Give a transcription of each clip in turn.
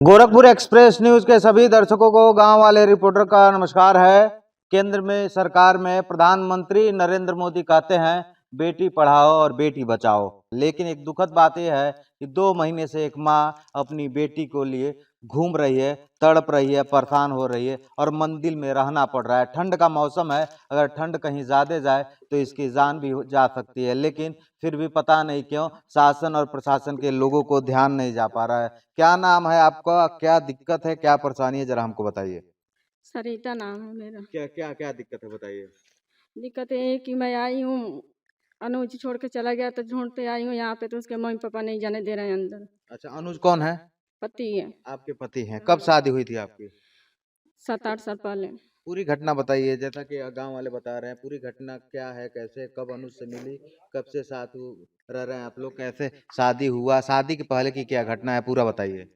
Gorakhpur express news के सभी दर्शकों को गांव वाले रिपोर्टर का नमस्कार है। केंद्र में सरकार में प्रधानमंत्री नरेंद्र मोदी कहते हैं बेटी पढ़ाओ और बेटी बचाओ, लेकिन एक दुखद बात यह है कि 2 महीने से एक माँ अपनी बेटी को लिए घूम रही है, तड़प रही है, परेशान हो रही है और मंदिर में रहना पड़ रहा है। ठंड का मौसम है, अगर ठंड कहीं ज्यादा जाए तो इसकी जान भी जा सकती है, लेकिन फिर भी पता नहीं क्यों शासन और प्रशासन के लोगों को ध्यान नहीं जा पा रहा है। क्या नाम है आपका, क्या दिक्कत है, क्या परेशानी है, जरा हमको बताइए। सरिता नाम है मेरा। क्या क्या क्या दिक्कत है बताइए। दिक्कत ये है कि मैं आई हूँ, अनुज छोड़ के चला गया तो ढूंढते आई हूँ यहाँ पे, तो उसके मम्मी पापा नहीं जाने दे रहे हैं अंदर। अच्छा, अनुज कौन है? पति है। आपके पति हैं? कब शादी हुई थी आपकी? 7-8 साल पहले। पूरी घटना बताइए, जैसा कि गांव वाले बता रहे हैं, पूरी घटना क्या है, कैसे, कब अनुज से मिली, कब से साथ रह रहे हैं आप लोग, कैसे शादी हुआ, शादी के पहले की क्या घटना है, पूरा बताइए।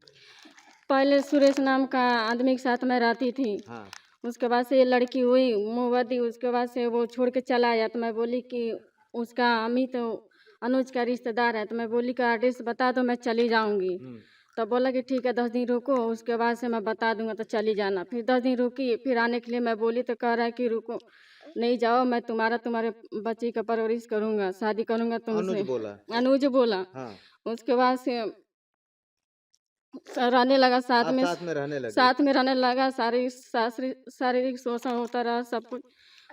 पहले सुरेश नाम का आदमी के साथ मैं रहती थी। हाँ। उसके बाद से ये लड़की हुई मोहब्बती, उसके बाद से वो छोड़ के चला आया। तो मैं बोली कि उसका अमित तो अनुज का रिश्तेदार है, तो मैं बोली कि एड्रेस बता दो, मैं चली जाऊंगी। तो बोला कि ठीक है 10 दिन रुको, उसके बाद से मैं बता दूंगा तो चली जाना। फिर 10 दिन रुकी, फिर आने के लिए मैं बोली तो कह रहा है कि रुको, नहीं जाओ, मैं तुम्हारे बच्ची का परवरिश करूंगा, शादी करूंगा तुमसे। अनुज बोला? अनुज बोला। हाँ। उसके बाद से रहने लगा साथ आप में, साथ में रहने लगे? साथ में रहने लगा। शारीरिक शोषण होता रहा सब कुछ।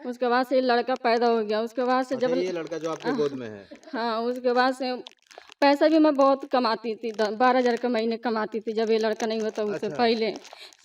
उसके बाद से लड़का पैदा हो गया। उसके बाद से अच्छा, जब ये लड़का जो आपके गोद में है? हाँ, उसके बाद से पैसा भी मैं बहुत कमाती थी, 12,000 का महीने कमाती थी जब ये लड़का नहीं होता उससे अच्छा। पहले।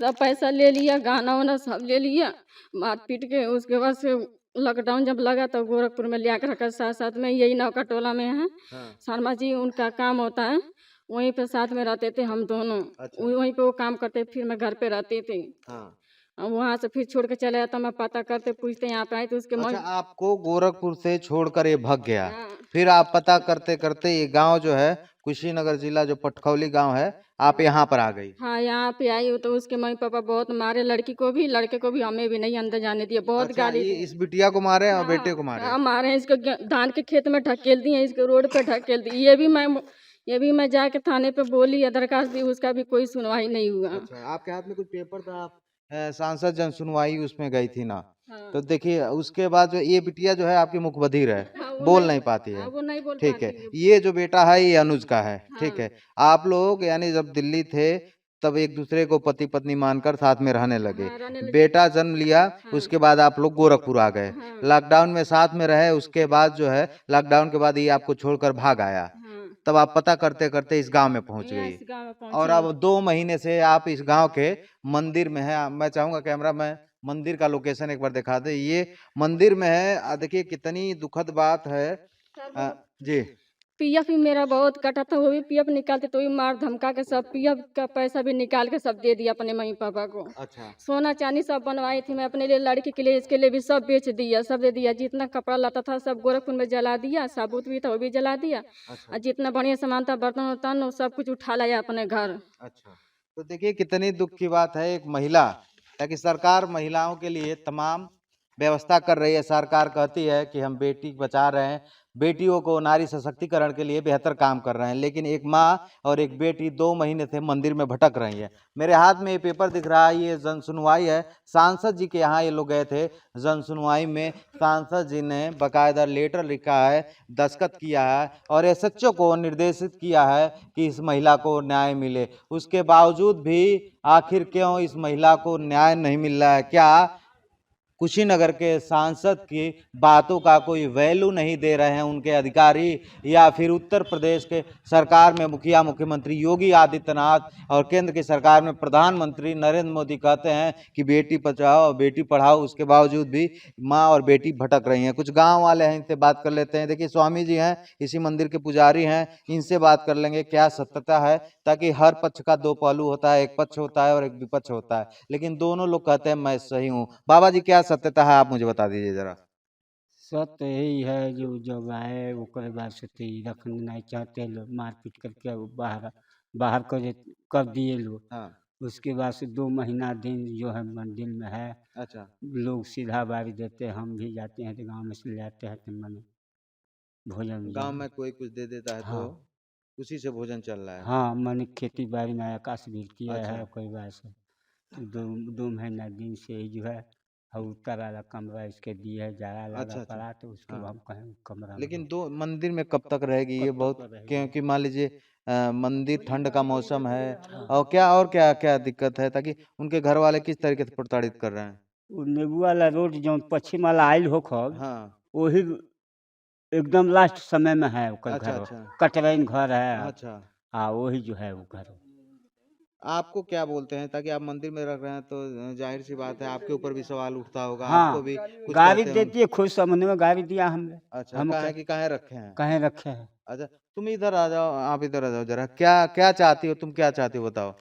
सब पैसा ले लिया, गहना वाना सब ले लिया, मार पीट के। उसके बाद से लॉकडाउन जब लगा तो गोरखपुर में लिया कर रखा, साथ साथ में यही नौका टोला में है। हाँ। शर्मा जी उनका काम होता है, वहीं पे साथ में रहते थे हम दोनों। अच्छा। वहीं पे वो काम करते, फिर मैं घर पे रहती थी। हाँ। वहाँ से फिर छोड़ के चले जाता, मैं पता करते पूछते यहाँ पे आई तो उसके अच्छा, आपको गोरखपुर से छोड़कर ये भाग गया, फिर आप पता करते करते ये गांव जो है कुशीनगर जिला जो पटखौली गांव है, आप यहाँ पर आ गई। हाँ, यहाँ पे आई हूँ तो उसके मम्मी पापा बहुत मारे, लड़की को भी लड़के को भी, हमें भी नहीं अंदर जाने दिया, बहुत अच्छा, गाली ये दी। इस बिटिया को मारे और बेटे को मारे? हाँ, मारे हैं। इसको धान के खेत में ढकेल दिए, इसको रोड पे ढकेल दी। ये भी मैं जाके थाने पे बोली, दरखास्त दी, उसका भी कोई सुनवाई नहीं हुआ। अच्छा, आपके हाथ में कुछ पेपर था, आप सांसद जन सुनवाई उसमें गई थी ना? हाँ। तो देखिए, उसके बाद जो ये बिटिया जो है आपकी मुख बधिर है, हाँ, बोल नहीं पाती है। वो नहीं बोल ठीक है, पाती। ये जो बेटा है ये अनुज का है। हाँ। ठीक है, आप लोग यानी जब दिल्ली थे तब एक दूसरे को पति पत्नी मानकर साथ में रहने लगे। हाँ, रहने लगे। बेटा जन्म लिया, हाँ। उसके बाद आप लोग गोरखपुर आ गए। हाँ। लॉकडाउन में साथ में रहे, उसके बाद जो है लॉकडाउन के बाद ये आपको छोड़कर भाग आया। हाँ। तब आप पता करते करते इस गांव में पहुंच यहाँ गई, इस गाँव में और पहुंची। अब 2 महीने से आप इस गांव के मंदिर में है। मैं चाहूंगा कैमरा में मंदिर का लोकेशन एक बार दिखा दे। ये मंदिर में है, देखिए कितनी दुखद बात है। जी। पीएफ भी मेरा बहुत कटा था, वो भी पीएफ निकालते तो भी मार धमका के सब पीएफ का पैसा भी निकाल के सब दे दिया अपने मम्मी पापा को। अच्छा। सोना चांदी सब बनवाई थी मैं अपने लिए, लड़की के लिए, इसके लिए भी सब बेच दिया, सब दे दिया। जितना कपड़ा लाता था सब गोरखपुर में जला दिया, साबुत भी था वो भी जला दिया। अच्छा। और जितना बढ़िया सामान था, बर्तन वर्तन, वो सब कुछ उठा लाया अपने घर। अच्छा, तो देखिए कितनी दुख की बात है। एक महिला, ताकि सरकार महिलाओं के लिए तमाम व्यवस्था कर रही है। सरकार कहती है कि हम बेटी बचा रहे हैं, बेटियों को नारी सशक्तिकरण के लिए बेहतर काम कर रहे हैं, लेकिन एक माँ और एक बेटी 2 महीने से मंदिर में भटक रही है। मेरे हाथ में ये पेपर दिख रहा है, ये जन सुनवाई है। सांसद जी के यहाँ ये लोग गए थे जन सुनवाई में। सांसद जी ने बकायदा लेटर लिखा है, दस्तखत किया है और एसएचओ को निर्देशित किया है कि इस महिला को न्याय मिले। उसके बावजूद भी आखिर क्यों इस महिला को न्याय नहीं मिल रहा है? क्या कुशीनगर के सांसद की बातों का कोई वैल्यू नहीं दे रहे हैं उनके अधिकारी, या फिर उत्तर प्रदेश के सरकार में मुखिया मुख्यमंत्री योगी आदित्यनाथ और केंद्र की सरकार में प्रधानमंत्री नरेंद्र मोदी कहते हैं कि बेटी बचाओ बेटी पढ़ाओ, उसके बावजूद भी माँ और बेटी भटक रही हैं। कुछ गांव वाले हैं, इनसे बात कर लेते हैं। देखिए स्वामी जी हैं, इसी मंदिर के पुजारी हैं, इनसे बात कर लेंगे क्या सत्यता है, ताकि हर पक्ष का 2 पहलू होता है, एक पक्ष होता है और एक विपक्ष होता है, लेकिन दोनों लोग कहते हैं मैं सही हूँ। बाबा जी क्या सत्यता है, आप मुझे बता दीजिए जरा। सत्य यही है जो जब आए ओकरे बाद से तो ई रखना नहीं चाहते लोग, मारपीट करके वो बाहर बाहर कर दिए लोग। हाँ। उसके बाद से 2 महीना दिन जो है मंदिर में है। अच्छा। लोग सीधा बारी देते, हम भी जाते हैं तो गांव में से ले आते हैं तो मैंने भोजन गांव वोजन। में कोई कुछ दे देता है तो? हाँ, उसी से भोजन चल रहा है। हाँ मैंने खेती बाड़ी में आकाश भी किया अच्छा। है कोई बात से, तो दो महीना दिन से ही जो है और ऊपर वाला कमरा इसके दिए है, जाड़ा लगा अच्छा, अच्छा। पड़ा तो उसको हाँ। हम कहें कमरा में लेकिन हो। दो मंदिर में कब तक रहेगी ये कब तक बहुत, रहेगी? क्योंकि मान लीजिए मंदिर ठंड का मौसम है हाँ। और क्या क्या दिक्कत है, ताकि उनके घर वाले किस तरीके से प्रताड़ित कर रहे हैं? वो नेबू वाला रोड जो पश्चिम वाला आयल हो खब हाँ। वही एकदम लास्ट समय में है ओकर अच्छा, घर, अच्छा। कटरैन घर है। अच्छा। हाँ वही जो है वो घर। आपको क्या बोलते हैं, ताकि आप मंदिर में रख रहे हैं तो जाहिर सी बात है आपके ऊपर भी सवाल उठता होगा, आपको हाँ भी कुछ गाड़ी कहते होंगे। देती है, खुद समझने में गाड़ी दिया हमने। अच्छा, हम कहाँ है कि कहाँ रखे हैं? कहीं रखे हैं। अच्छा, तुम इधर आ जाओ, आप इधर आ जाओ जरा। क्या क्या चाहती हो तुम, क्या चाहती हो बताओ?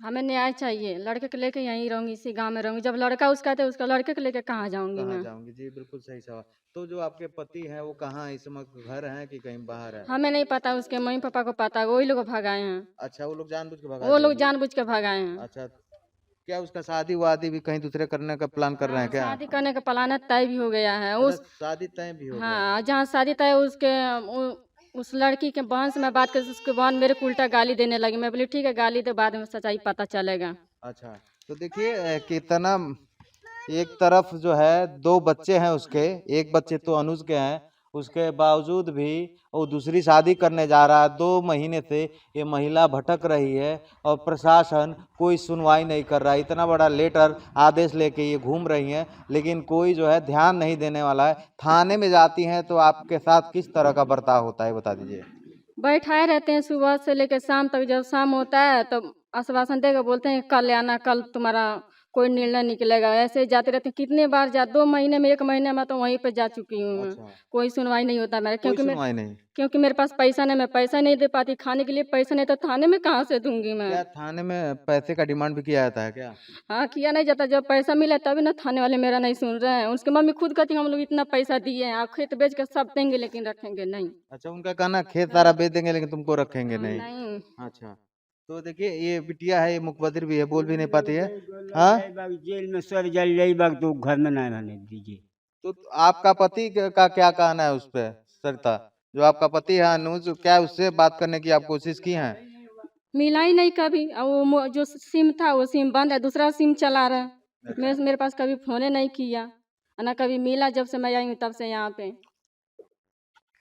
हमें न्याय चाहिए, लड़के को लेके यहीं रहूंगी, इसी गांव में रहूंगी। जब लड़का उसका है तो उसका लड़के को लेके कहाँ जाऊंगी कहाँ मैं? जाऊंगी? जी बिल्कुल सही सवाल। तो जो आपके पति हैं वो कहाँ हैं इस समय, घर हैं कि कहीं बाहर है? हमें नहीं पता, उसके मम्मी पापा को पता है, वही लोग भगाए हैं। अच्छा, वो लोग जानबूझ के भगा वो दिए? लोग जानबूझ के भगाए हैं। अच्छा, क्या उसका शादी वादी भी कहीं दूसरे करने का प्लान कर रहे हाँ, हैं क्या? शादी करने का प्लान तय भी हो गया है अच्छा, उस। शादी तय भी हो गया? हाँ, जहाँ शादी तय उसके उस लड़की के बहन से मैं बात कर, उसके बहन मेरे को उल्टा गाली देने लगी। मैं बोली ठीक है, गाली तो बाद में सच्चाई पता चलेगा। अच्छा, तो देखिए कितना, एक तरफ जो है दो बच्चे हैं उसके, एक बच्चे तो अनुज के हैं, उसके बावजूद भी वो दूसरी शादी करने जा रहा है। 2 महीने से ये महिला भटक रही है और प्रशासन कोई सुनवाई नहीं कर रहा है। इतना बड़ा लेटर आदेश लेके ये घूम रही हैं, लेकिन कोई जो है ध्यान नहीं देने वाला है। थाने में जाती हैं तो आपके साथ किस तरह का बर्ताव होता है बता दीजिए? बैठाए रहते हैं सुबह से लेकर शाम तक। जब शाम होता है तब आश्वासन देकर बोलते हैं कल आना, कल तुम्हारा कोई निर्णय निकलेगा। ऐसे ही जाते रहते हैं। कितने बार 2 महीने में, 1 महीने में तो वहीं पे जा चुकी हूँ मैं। अच्छा, कोई सुनवाई नहीं होता मेरा, कोई सुनवाई नहीं? क्योंकि मेरे पास पैसा नहीं, मैं पैसा नहीं दे पाती। खाने के लिए पैसा नहीं तो थाने में कहाँ से दूंगी मैं? क्या थाने में पैसे का डिमांड भी किया जाता है क्या? हाँ, किया नहीं जाता। जब पैसा मिले तभी ना थाने वाले मेरा नहीं सुन रहे हैं। उसकी मम्मी खुद कहती है हम लोग इतना पैसा दिए हैं, आप खेत बेच कर सब देंगे लेकिन रखेंगे नहीं। अच्छा, उनका कहना खेत सारा बेच देंगे लेकिन तुमको रखेंगे नहीं। नहीं। अच्छा, तो देखिए ये बिटिया है, ये मुखबधिर भी है, बोल भी नहीं पाती है। हाँ, जेल में सर जल जाई बाग तो घर में नहीं रहने दीजिए। तो आपका पति का क्या कहना है उस पे सरिता? जो आपका पति है अनुज, क्या उससे बात करने की आप कोशिश की हैं? मिला ही नहीं कभी। और वो जो सिम था वो सिम बंद है, दूसरा सिम चला रहा है। मेरे पास कभी फोन नहीं किया, और ना कभी मिला। जब से मैं आई हूँ तब से यहाँ पे।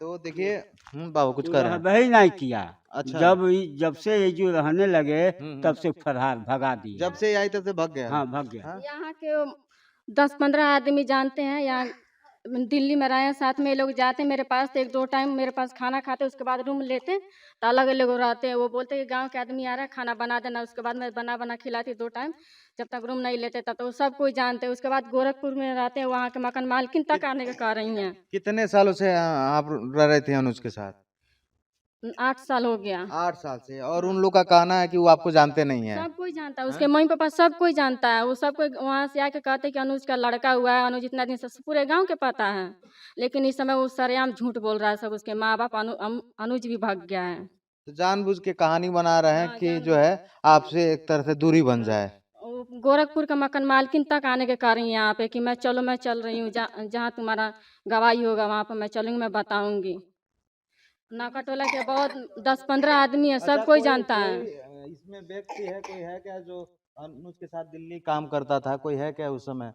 तो देखिए, बाबू कुछ कर रहे हैं? वही नहीं किया। अच्छा। जब से ये जो रहने लगे हम्म। तब से फरार भगा दिए। जब से आई तब से भाग गया? हाँ भाग गया। हाँ? यहाँ के 10-15 आदमी जानते हैं। यहाँ दिल्ली में रहे हैं, साथ में ये लोग जाते हैं मेरे पास तो 1-2 टाइम मेरे पास खाना खाते, उसके बाद रूम लेते तो अलग अलग रहते हैं। वो बोलते हैं कि गांव के आदमी आ रहा है, खाना बना देना। उसके बाद मैं बना खिलाती 2 टाइम, जब तक रूम नहीं लेते तब तो सब कोई जानते हैं। उसके बाद गोरखपुर में रहते हैं, वहाँ के मकान मालकिन तक आने के कह रही हैं। कितने सालों से आप रह रहे थे अनुज के साथ? 8 साल हो गया। 8 साल से। और उन लोग का कहना है कि वो आपको जानते नहीं है? सब कोई जानता है, उसके मम्मी पापा सब कोई जानता है। वो सब कोई वहाँ से आके कहते हैं कि अनुज का लड़का हुआ है। अनुज इतना दिन से पूरे गांव के पता है, लेकिन इस समय वो सरेआम झूठ बोल रहा है सब। उसके माँ बाप अनुज भी भाग गया है। तो जानबूझ के कहानी बना रहे हैं हाँ, कि जो है आपसे एक तरह से दूरी बन जाए। वो गोरखपुर का मकान मालकिन तक आने के कारण यहाँ पे कि मैं चल रही हूँ, जहाँ तुम्हारा गवाही होगा वहाँ पर मैं चलूंगी, मैं बताऊंगी। नाकाटोला के बहुत 10-15 आदमी है, सब कोई जानता है। इसमें व्यक्ति है, कोई है क्या जो अनुज के साथ दिल्ली काम करता था? कोई है क्या उस समय?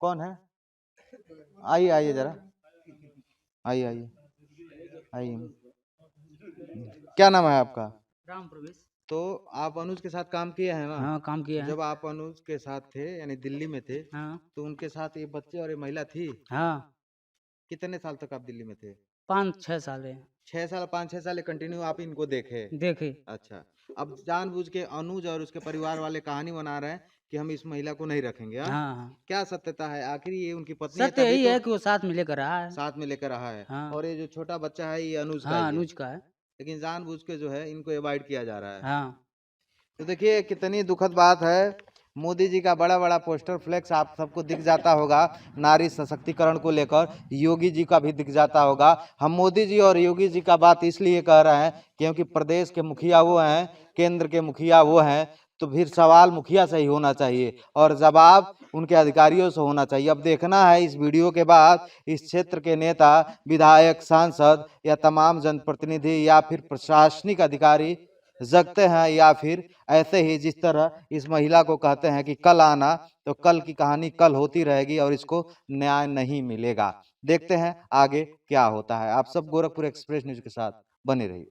कौन है? आइए आइए जरा, आइए आइए आइए। क्या नाम है आपका? राम प्रवेश। तो आप अनुज के साथ काम किए हैं ना? हाँ काम किया है। जब आप अनुज के साथ थे यानी दिल्ली में थे, हाँ तो उनके साथ ये बच्चे और ये महिला थी? हाँ कितने साल तक आप दिल्ली में थे? 5-6 साल है 6 साल, 5-6 साल कंटिन्यू आप इनको देखे? देखे। अच्छा, अब जानबूझ के अनुज और उसके परिवार वाले कहानी बना रहे हैं कि हम इस महिला को नहीं रखेंगे। हाँ? हाँ हाँ क्या सत्यता है? आखिर ये उनकी पत्नी है सत्य तभी यही तो है कि वो साथ में लेकर रहा है। साथ में लेकर रहा है। हाँ। और ये जो छोटा बच्चा है ये अनुज का हाँ ही है। अनुज का है। लेकिन जानबूझ के जो है इनको अवॉइड किया जा रहा है। हाँ तो देखिए कितनी दुखद बात है। मोदी जी का बड़ा बड़ा पोस्टर फ्लेक्स आप सबको दिख जाता होगा नारी सशक्तिकरण को लेकर, योगी जी का भी दिख जाता होगा। हम मोदी जी और योगी जी का बात इसलिए कह रहे हैं क्योंकि प्रदेश के मुखिया वो हैं, केंद्र के मुखिया वो हैं, तो फिर सवाल मुखिया से ही होना चाहिए और जवाब उनके अधिकारियों से होना चाहिए। अब देखना है इस वीडियो के बाद इस क्षेत्र के नेता, विधायक, सांसद या तमाम जनप्रतिनिधि या फिर प्रशासनिक अधिकारी जगते हैं या फिर ऐसे ही जिस तरह इस महिला को कहते हैं कि कल आना, तो कल की कहानी कल होती रहेगी और इसको न्याय नहीं मिलेगा। देखते हैं आगे क्या होता है। आप सब गोरखपुर एक्सप्रेस न्यूज के साथ बने रहिए।